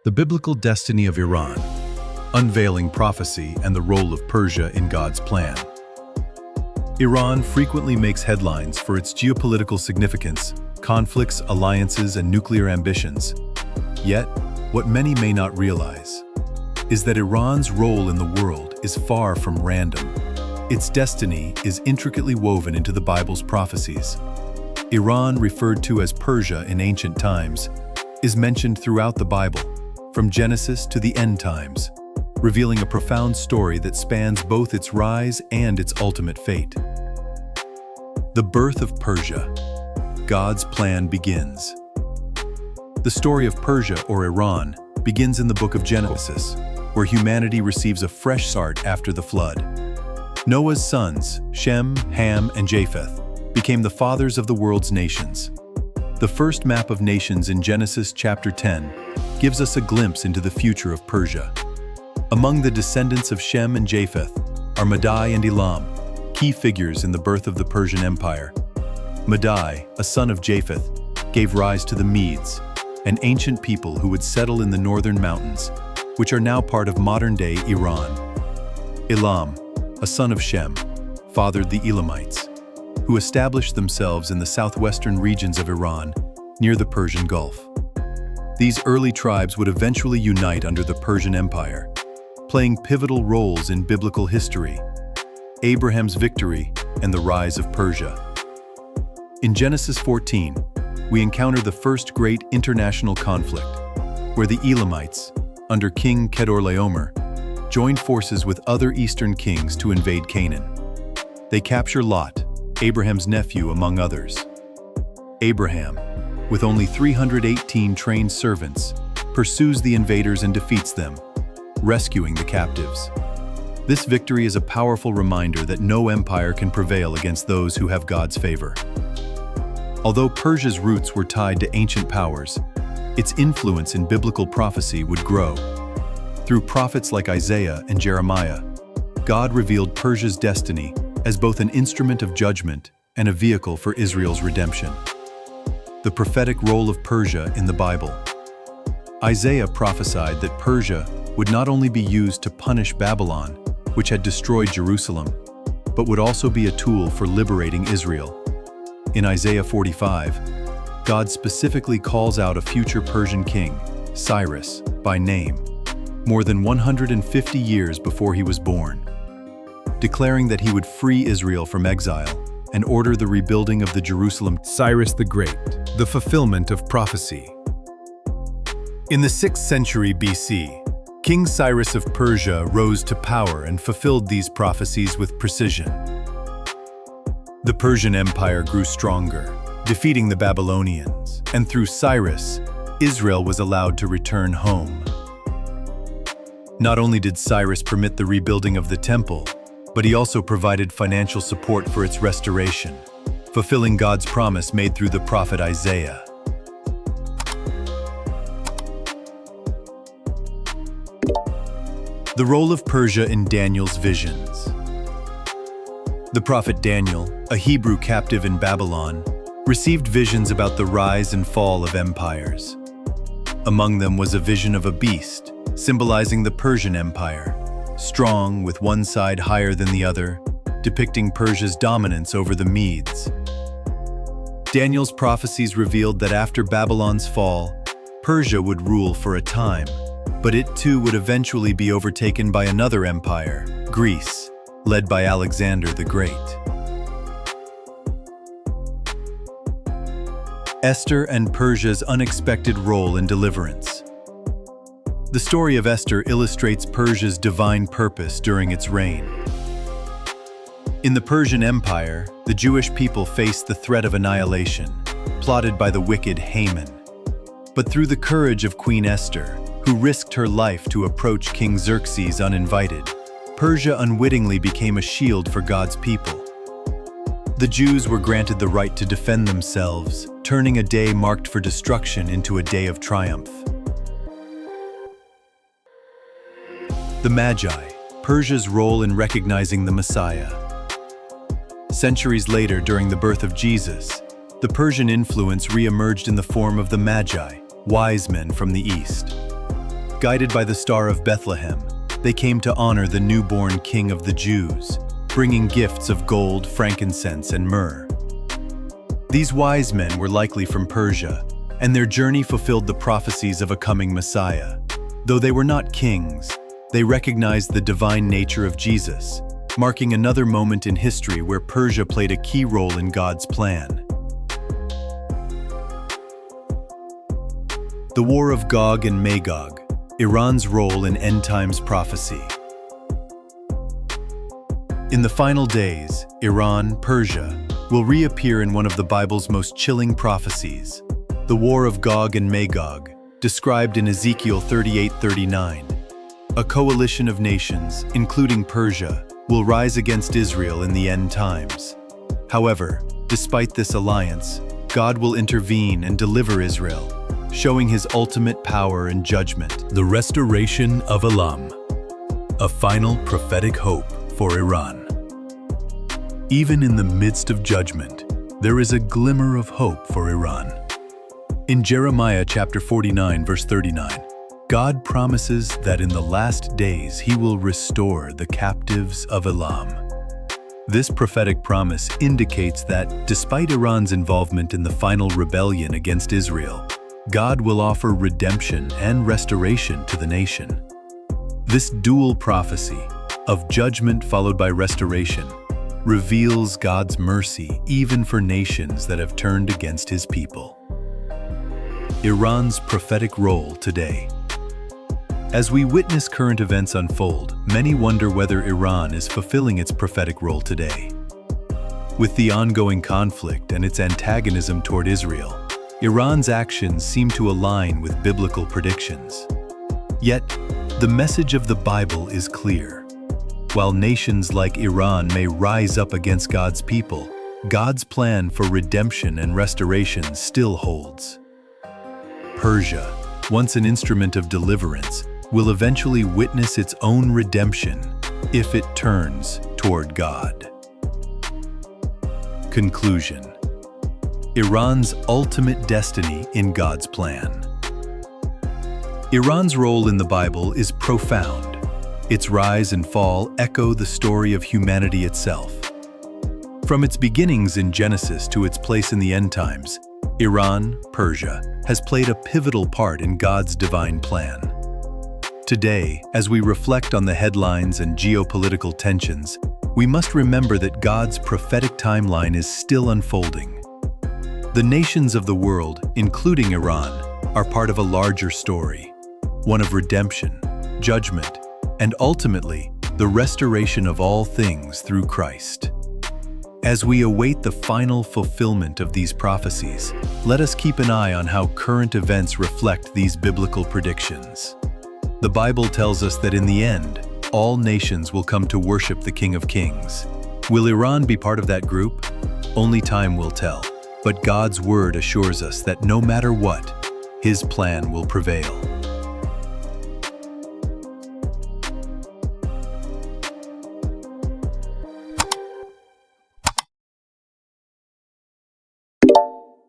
The Biblical Destiny of Iran, Unveiling Prophecy and the Role of Persia in God's Plan. Iran frequently makes headlines for its geopolitical significance, conflicts, alliances, and nuclear ambitions. Yet, what many may not realize is that Iran's role in the world is far from random. Its destiny is intricately woven into the Bible's prophecies. Iran, referred to as Persia in ancient times, is mentioned throughout the Bible, from Genesis to the end times, revealing a profound story that spans both its rise and its ultimate fate. The birth of Persia. God's plan begins. The story of Persia, or Iran, begins in the book of Genesis, where humanity receives a fresh start after the flood. Noah's sons, Shem, Ham, and Japheth, became the fathers of the world's nations. The first map of nations in Genesis chapter 10 gives us a glimpse into the future of Persia. Among the descendants of Shem and Japheth are Madai and Elam, key figures in the birth of the Persian Empire. Madai, a son of Japheth, gave rise to the Medes, an ancient people who would settle in the northern mountains, which are now part of modern-day Iran. Elam, a son of Shem, fathered the Elamites, who established themselves in the southwestern regions of Iran, near the Persian Gulf. These early tribes would eventually unite under the Persian Empire, playing pivotal roles in biblical history, Abraham's victory, and the rise of Persia. In Genesis 14, we encounter the first great international conflict, where the Elamites, under King Chedorlaomer, joined forces with other eastern kings to invade Canaan. They capture Lot, Abraham's nephew, among others. Abraham, with only 318 trained servants, pursues the invaders and defeats them, rescuing the captives. This victory is a powerful reminder that no empire can prevail against those who have God's favor. Although Persia's roots were tied to ancient powers, its influence in biblical prophecy would grow. Through prophets like Isaiah and Jeremiah, God revealed Persia's destiny as both an instrument of judgment and a vehicle for Israel's redemption. The prophetic role of Persia in the Bible. Isaiah prophesied that Persia would not only be used to punish Babylon, which had destroyed Jerusalem, but would also be a tool for liberating Israel. In Isaiah 45, God specifically calls out a future Persian king, Cyrus, by name, more than 150 years before he was born, declaring that he would free Israel from exile and order the rebuilding of the Jerusalem. Cyrus the Great, the fulfillment of prophecy. In the 6th century BC, King Cyrus of Persia rose to power and fulfilled these prophecies with precision. The Persian Empire grew stronger, defeating the Babylonians, and through Cyrus, Israel was allowed to return home. Not only did Cyrus permit the rebuilding of the temple, but he also provided financial support for its restoration, fulfilling God's promise made through the prophet Isaiah. The role of Persia in Daniel's visions. The prophet Daniel, a Hebrew captive in Babylon, received visions about the rise and fall of empires. Among them was a vision of a beast, symbolizing the Persian Empire, strong with one side higher than the other, depicting Persia's dominance over the Medes. Daniel's prophecies revealed that after Babylon's fall, Persia would rule for a time, but it too would eventually be overtaken by another empire, Greece, led by Alexander the Great. Esther and Persia's unexpected role in deliverance. The story of Esther illustrates Persia's divine purpose during its reign. In the Persian Empire, the Jewish people faced the threat of annihilation, plotted by the wicked Haman. But through the courage of Queen Esther, who risked her life to approach King Xerxes uninvited, Persia unwittingly became a shield for God's people. The Jews were granted the right to defend themselves, turning a day marked for destruction into a day of triumph. The Magi, Persia's role in recognizing the Messiah. Centuries later, during the birth of Jesus, the Persian influence re-emerged in the form of the Magi, wise men from the East. Guided by the Star of Bethlehem, they came to honor the newborn King of the Jews, bringing gifts of gold, frankincense, and myrrh. These wise men were likely from Persia, and their journey fulfilled the prophecies of a coming Messiah. Though they were not kings, they recognized the divine nature of Jesus, marking another moment in history where Persia played a key role in God's plan. The War of Gog and Magog, Iran's role in end times prophecy. In the final days, Iran, Persia, will reappear in one of the Bible's most chilling prophecies, the War of Gog and Magog, described in Ezekiel 38:39. A coalition of nations, including Persia, will rise against Israel in the end times. However, despite this alliance, God will intervene and deliver Israel, showing his ultimate power and judgment. The restoration of Elam, a final prophetic hope for Iran. Even in the midst of judgment, there is a glimmer of hope for Iran. In Jeremiah chapter 49, verse 39, God promises that in the last days he will restore the captives of Elam. This prophetic promise indicates that, despite Iran's involvement in the final rebellion against Israel, God will offer redemption and restoration to the nation. This dual prophecy, of judgment followed by restoration, reveals God's mercy even for nations that have turned against his people. Iran's prophetic role today. As we witness current events unfold, many wonder whether Iran is fulfilling its prophetic role today. With the ongoing conflict and its antagonism toward Israel, Iran's actions seem to align with biblical predictions. Yet, the message of the Bible is clear. While nations like Iran may rise up against God's people, God's plan for redemption and restoration still holds. Persia, once an instrument of deliverance, will eventually witness its own redemption if it turns toward God. Conclusion. Iran's ultimate destiny in God's plan. Iran's role in the Bible is profound. Its rise and fall echo the story of humanity itself. From its beginnings in Genesis to its place in the end times, Iran, Persia, has played a pivotal part in God's divine plan. Today, as we reflect on the headlines and geopolitical tensions, we must remember that God's prophetic timeline is still unfolding. The nations of the world, including Iran, are part of a larger story, one of redemption, judgment, and ultimately, the restoration of all things through Christ. As we await the final fulfillment of these prophecies, let us keep an eye on how current events reflect these biblical predictions. The Bible tells us that in the end, all nations will come to worship the King of Kings. Will Iran be part of that group? Only time will tell. But God's word assures us that no matter what, his plan will prevail.